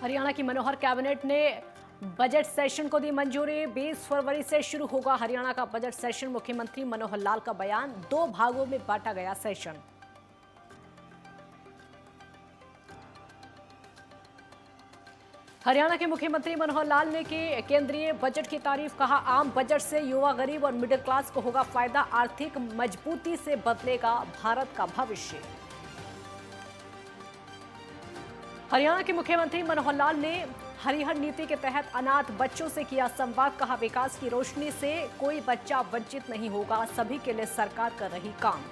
हरियाणा की मनोहर कैबिनेट ने budget session को दी मंजूरी। 20 फरवरी से शुरू होगा हरियाणा का बजट सेशन। मुख्यमंत्री मनोहर लाल का बयान, 2 भागों में बांटा गया सेशन। हरियाणा के मुख्यमंत्री मनोहर लाल ने की केंद्रीय बजट की तारीफ। कहा, आम बजट से युवा, गरीब और मिडिल क्लास को होगा फायदा। आर्थिक मजबूती से बदलेगा भारत का भविष्य। हरियाणा के मुख्यमंत्री मनोहर लाल ने हरिहर नीति के तहत अनाथ बच्चों से किया संवाद। कहा, विकास की रोशनी से कोई बच्चा वंचित नहीं होगा, सभी के लिए सरकार कर रही काम।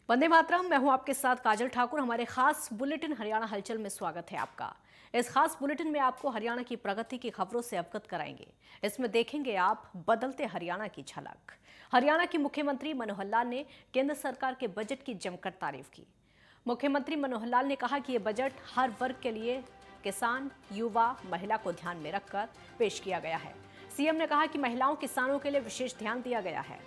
वंदे मातरम। मैं हूं आपके साथ काजल ठाकुर। हमारे खास बुलेटिन हरियाणा हलचल में स्वागत है आपका। इस खास बुलेटिन में आपको हरियाणा की प्रगति की खबरों से अवगत कराएंगे। इसमें देखेंगे आप बदलते हरियाणा की झलक। हरियाणा के मुख्यमंत्री मनोहर लाल ने केंद्र सरकार के बजट की जमकर तारीफ की। मुख्यमंत्री मनोहर लाल ने कहा कि यह बजट हर वर्ग के लिए, किसान, युवा, महिला को ध्यान में रखकर पेश किया गया है। सीएम ने कहा कि महिलाओं, किसानों के लिए विशेष ध्यान दिया गया है।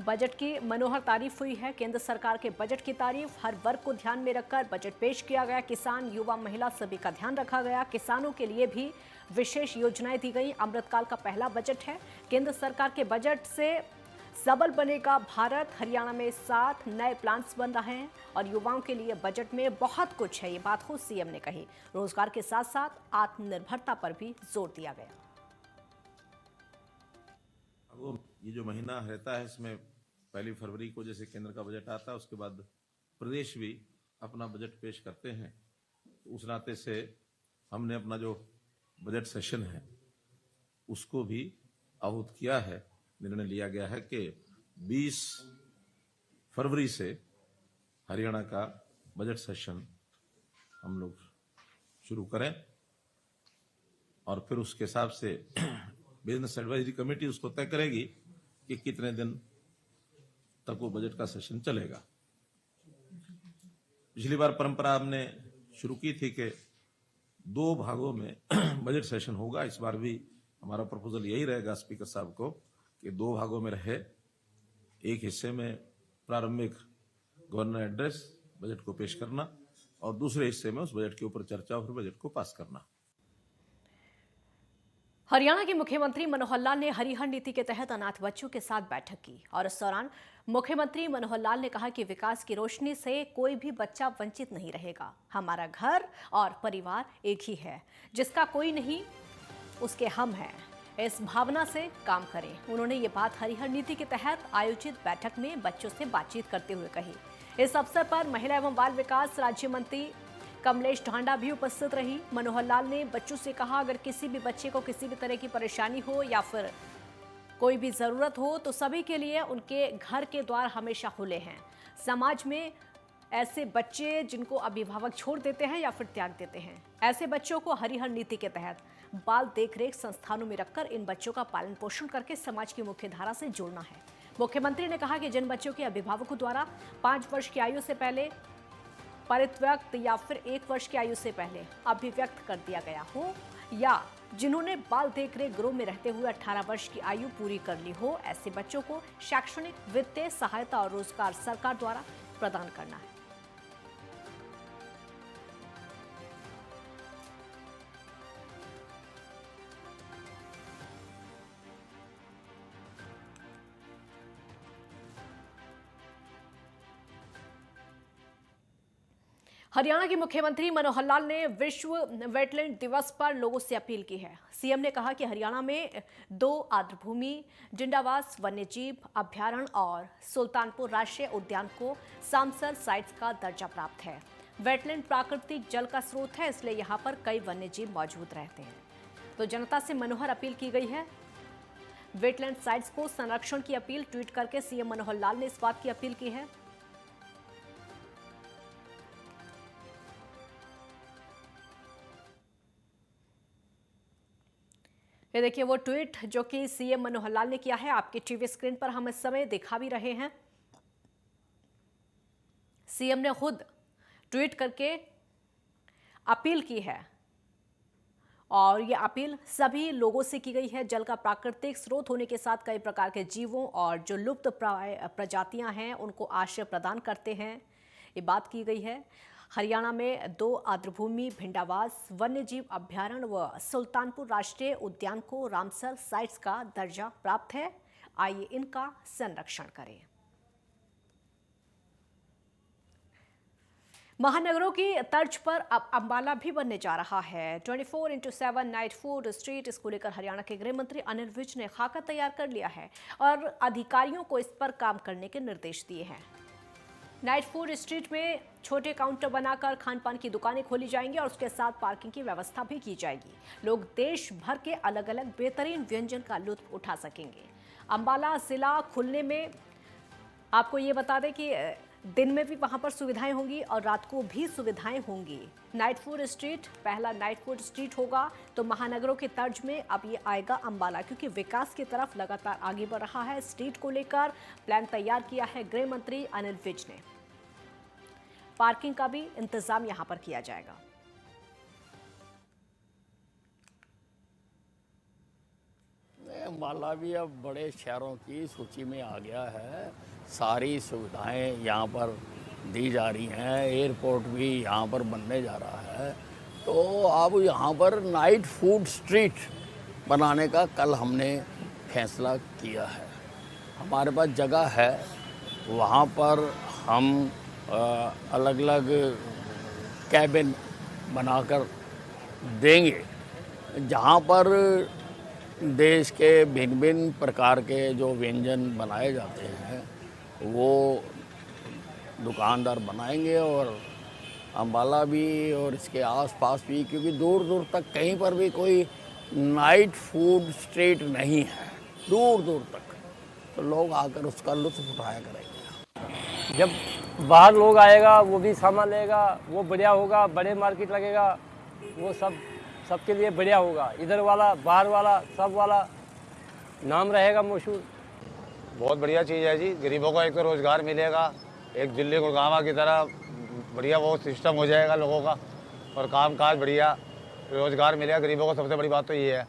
बजट की मनोहर तारीफ हुई है। केंद्र सरकार के बजट की तारीफ, हर वर्ग को ध्यान में रखकर बजट पेश किया गया। किसान, युवा, महिला सभी का ध्यान रखा गया। किसानों के लिए भी विशेष योजनाएं दी गई। अमृतकाल का पहला बजट है। केंद्र सरकार के बजट से सबल बनेगा भारत। हरियाणा में 7 नए प्लांट्स बन रहे हैं और युवाओं के लिए बजट में बहुत कुछ है, ये बात खुद सीएम ने कही। रोजगार के साथ साथ आत्मनिर्भरता पर भी जोर दिया गया। ये जो महीना रहता है, इसमें 1 फरवरी को जैसे केंद्र का बजट आता है, उसके बाद प्रदेश भी अपना बजट पेश करते हैं। तो उस नाते से हमने अपना जो बजट सेशन है उसको भी आहूत किया है। निर्णय लिया गया है कि 20 फरवरी से हरियाणा का बजट सेशन हम लोग शुरू करें और फिर उसके हिसाब से बिजनेस एडवाइजरी कमेटी उसको तय करेगी कि कितने दिन तक वो बजट का सेशन चलेगा। पिछली बार परंपरा हमने शुरू की थी कि 2 भागों में बजट सेशन होगा। इस बार भी हमारा प्रपोजल यही रहेगा स्पीकर साहब को कि 2 भागों में रहे। एक हिस्से में प्रारंभिक गवर्नर एड्रेस, बजट को पेश करना, और दूसरे हिस्से में उस बजट के ऊपर चर्चा और बजट को पास करना। हरियाणा के मुख्यमंत्री मनोहर लाल ने हरिहर नीति के तहत अनाथ बच्चों के साथ बैठक की और इस दौरान मुख्यमंत्री मनोहर लाल ने कहा कि विकास की रोशनी से कोई भी बच्चा वंचित नहीं रहेगा। हमारा घर और परिवार एक ही है, जिसका कोई नहीं उसके हम हैं। इस भावना से काम करें। उन्होंने ये बात हरिहर नीति के तहत आयोजित बैठक में बच्चों से बातचीत करते हुए कही। इस अवसर पर महिला एवं बाल विकास राज्य मंत्री कमलेश ढांडा भी उपस्थित रही। मनोहर लाल ने बच्चों से कहा, अगर किसी भी बच्चे को किसी भी तरह की परेशानी हो या फिर कोई भी जरूरत हो तो सभी के लिए उनके घर के द्वार हमेशा खुले हैं। समाज में ऐसे बच्चे जिनको अभिभावक छोड़ देते हैं या फिर त्याग देते हैं, ऐसे बच्चों को हरिहर नीति के तहत बाल देखरेख संस्थानों में रखकर इन बच्चों का पालन पोषण करके समाज की मुख्य धारा से जोड़ना है। मुख्यमंत्री ने कहा कि जिन बच्चों के अभिभावकों द्वारा 5 वर्ष की आयु से पहले परित्यक्त या फिर 1 वर्ष की आयु से पहले अभिव्यक्त कर दिया गया हो या जिन्होंने बाल देखरेख गृह में रहते हुए 18 वर्ष की आयु पूरी कर ली हो, ऐसे बच्चों को शैक्षणिक, वित्तीय सहायता और रोजगार सरकार द्वारा प्रदान करना है। हरियाणा के मुख्यमंत्री मनोहर लाल ने विश्व वेटलैंड दिवस पर लोगों से अपील की है। सीएम ने कहा कि हरियाणा में 2 आर्द्रभूमि, जिंडावास वन्यजीव अभ्यारण्य और सुल्तानपुर राष्ट्रीय उद्यान को सामसर साइट्स का दर्जा प्राप्त है। वेटलैंड प्राकृतिक जल का स्रोत है, इसलिए यहाँ पर कई वन्यजीव मौजूद रहते हैं। तो जनता से मनोहर अपील की गई है। वेटलैंड साइट्स को संरक्षण की अपील ट्वीट करके सीएम मनोहर लाल ने इस बात की अपील की है। ये देखिए वो ट्वीट जो कि सीएम मनोहर लाल ने किया है, आपकी टीवी स्क्रीन पर हम इस समय दिखा भी रहे हैं। सीएम ने खुद ट्वीट करके अपील की है और ये अपील सभी लोगों से की गई है। जल का प्राकृतिक स्रोत होने के साथ कई प्रकार के जीवों और जो लुप्त प्रजातियां हैं उनको आश्रय प्रदान करते हैं, ये बात की गई है। हरियाणा में 2 आर्द्रभूमि भिंडावास वन्यजीव अभ्यारण्य व सुल्तानपुर राष्ट्रीय उद्यान को रामसर साइट्स का दर्जा प्राप्त है। आइए इनका संरक्षण करें। महानगरों की तर्ज पर अब अंबाला भी बनने जा रहा है। 24/7 नाइट फूड स्ट्रीट, इसको लेकर हरियाणा के गृह मंत्री अनिल विज ने खाका तैयार कर लिया है और अधिकारियों को इस पर काम करने के निर्देश दिए हैं। नाइट फूड स्ट्रीट में छोटे काउंटर बनाकर खान पान की दुकानें खोली जाएंगी और उसके साथ पार्किंग की व्यवस्था भी की जाएगी। लोग देश भर के अलग अलग बेहतरीन व्यंजन का लुत्फ उठा सकेंगे। अंबाला जिला खुलने में आपको ये बता दें कि दिन में भी वहां पर सुविधाएं होंगी और रात को भी सुविधाएं होंगी। नाइट फूड स्ट्रीट पहला नाइट फूड स्ट्रीट होगा तो महानगरों के तर्ज में अब ये आएगा अंबाला, क्योंकि विकास की तरफ लगातार आगे बढ़ रहा है। स्ट्रीट को लेकर प्लान तैयार किया है गृह मंत्री अनिल विज ने। पार्किंग का भी इंतजाम यहां पर किया जाएगा। अंबाला भी अब बड़े शहरों की सूची में आ गया है। सारी सुविधाएं यहाँ पर दी जा रही हैं। एयरपोर्ट भी यहाँ पर बनने जा रहा है। तो अब यहाँ पर नाइट फूड स्ट्रीट बनाने का कल हमने फैसला किया है। हमारे पास जगह है, वहाँ पर हम अलग अलग कैबिन बनाकर देंगे, जहाँ पर देश के भिन्न भिन्न प्रकार के जो व्यंजन बनाए जाते हैं वो दुकानदार बनाएंगे। और अंबाला भी और इसके आसपास भी, क्योंकि दूर दूर तक कहीं पर भी कोई नाइट फूड स्ट्रीट नहीं है दूर दूर तक, तो लोग आकर उसका लुत्फ उठाया करेंगे। जब बाहर लोग आएगा वो भी सामान लेगा, वो बढ़िया होगा। बड़े मार्केट लगेगा, वो सबके लिए बढ़िया होगा। इधर वाला बाहर वाला सब वाला नाम रहेगा मशहूर। बहुत बढ़िया चीज़ है जी। गरीबों को एक तो रोज़गार मिलेगा, एक दिल्ली गुड़गांव की तरह बढ़िया वो सिस्टम हो जाएगा लोगों का, और काम काज बढ़िया रोज़गार मिलेगा गरीबों को। सबसे बड़ी बात तो ये है।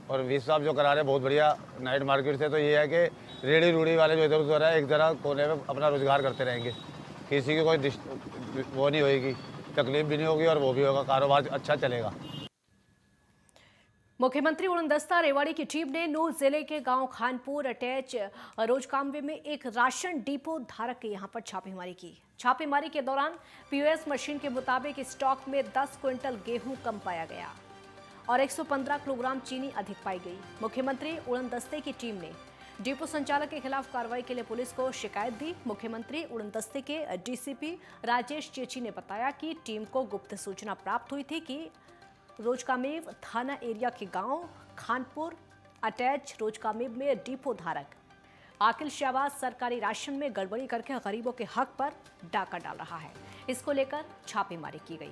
और वीस साहब जो करा रहे हैं बहुत बढ़िया नाइट मार्केट से, तो ये है कि रेडी रूढ़ी वाले जो इधर उधर है एक तरह कोने में अपना रोज़गार करते रहेंगे, किसी की कोई वो नहीं होएगी, तकलीफ भी नहीं होगी और वो भी होगा, कारोबार अच्छा चलेगा। मुख्यमंत्री उड़नदस्ता रेवाड़ी की टीम ने नूंह जिले के गांव खानपुर अटैच रोजकामवे में एक राशन डिपो धारक के यहां पर छापेमारी की। छापेमारी के दौरान पीओएस मशीन के मुताबिक स्टॉक में 10 क्विंटल गेहूं कम पाया गया और 115 किलोग्राम चीनी अधिक पाई गई। मुख्यमंत्री उड़नदस्ते की टीम ने डिपो संचालक के खिलाफ कार्रवाई के लिए पुलिस को शिकायत दी। मुख्यमंत्री उड़नदस्ते के डीसीपी राजेश चेची ने बताया कि टीम को गुप्त सूचना प्राप्त हुई थी कि रोजकामेव थाना एरिया के गांव खानपुर अटैच रोजकामेव में डिपो धारक आकिल शहबाज सरकारी राशन में गड़बड़ी करके गरीबों के हक पर डाका डाल रहा है। इसको लेकर छापेमारी की गई।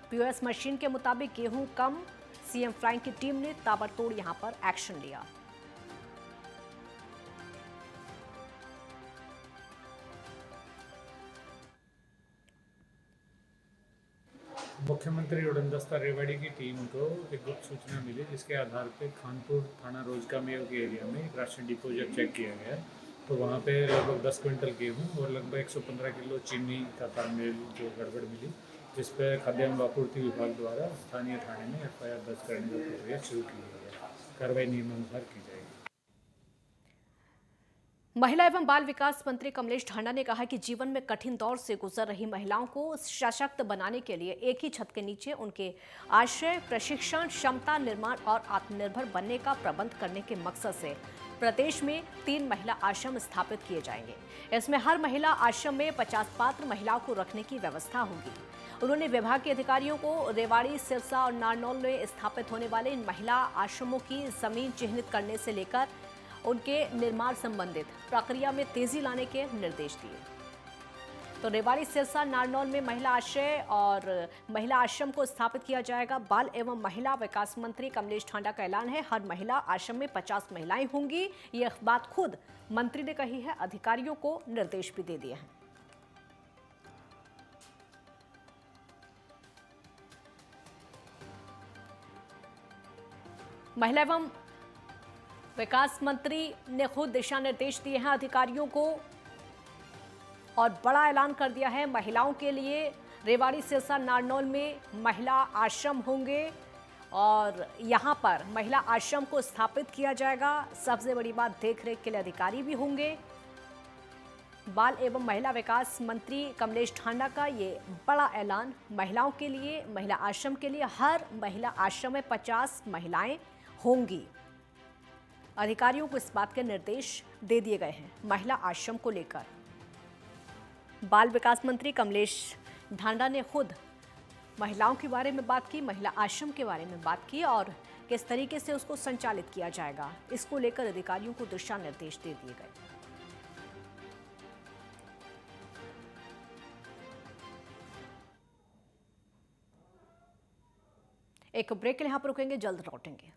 पीओएस मशीन के मुताबिक गेहूं कम, सीएम फ्लाइंग की टीम ने ताबड़तोड़ यहां पर एक्शन लिया। मुख्यमंत्री उड़नदस्ता रेवाड़ी की टीम को एक गुप्त सूचना मिली, जिसके आधार पे खानपुर थाना रोजकामेव के एरिया में एक राशन डिपो जब चेक किया गया तो वहाँ पे लगभग 10 क्विंटल गेहूं और लगभग 115 किलो चीनी का तालमेल जो गड़बड़ मिली, जिस पर खाद्यान्न आपूर्ति विभाग द्वारा स्थानीय थाने में एफआईआर दर्ज करने की प्रक्रिया शुरू की गई है। कार्रवाई नियमानुसार की जाएगी। महिला एवं बाल विकास मंत्री कमलेश ढांडा ने कहा कि जीवन में कठिन दौर से गुजर रही महिलाओं को सशक्त बनाने के लिए एक ही छत के नीचे उनके आश्रय, प्रशिक्षण, क्षमता निर्माण और आत्मनिर्भर बनने का प्रबंध करने के मकसद से प्रदेश में 3 महिला आश्रम स्थापित किए जाएंगे। इसमें हर महिला आश्रम में 50 पात्र महिलाओं को रखने की व्यवस्था होगी। उन्होंने विभाग के अधिकारियों को रेवाड़ी, सिरसा और नारनौल में स्थापित होने वाले इन महिला आश्रमों की जमीन चिन्हित करने से लेकर उनके निर्माण संबंधित प्रक्रिया में तेजी लाने के निर्देश दिए। तो रेवाड़ी, सिरसा, नारनौल में महिला आश्रय और महिला आश्रम को स्थापित किया जाएगा। बाल एवं महिला विकास मंत्री कमलेश ढांडा का ऐलान है, हर महिला आश्रम में 50 महिलाएं होंगी। ये बात खुद मंत्री ने कही है, अधिकारियों को निर्देश भी दे दिए हैं। महिला एवं विकास मंत्री ने खुद दिशा निर्देश दिए हैं अधिकारियों को और बड़ा ऐलान कर दिया है। महिलाओं के लिए रेवाड़ी सिरसा नारनौल में महिला आश्रम होंगे और यहां पर महिला आश्रम को स्थापित किया जाएगा। सबसे बड़ी बात, देखरेख के लिए अधिकारी भी होंगे। बाल एवं महिला विकास मंत्री कमलेश ढांडा का ये बड़ा ऐलान, महिलाओं के लिए, महिला आश्रम के लिए, हर महिला आश्रम में 50 महिलाएं होंगी। अधिकारियों को इस बात के निर्देश दे दिए गए हैं महिला आश्रम को लेकर। बाल विकास मंत्री कमलेश ढांडा ने खुद महिलाओं के बारे में बात की, महिला आश्रम के बारे में बात की और किस तरीके से उसको संचालित किया जाएगा, इसको लेकर अधिकारियों को दिशा निर्देश दे दिए गए। एक ब्रेक के लिए यहां पर रुकेंगे, जल्द लौटेंगे।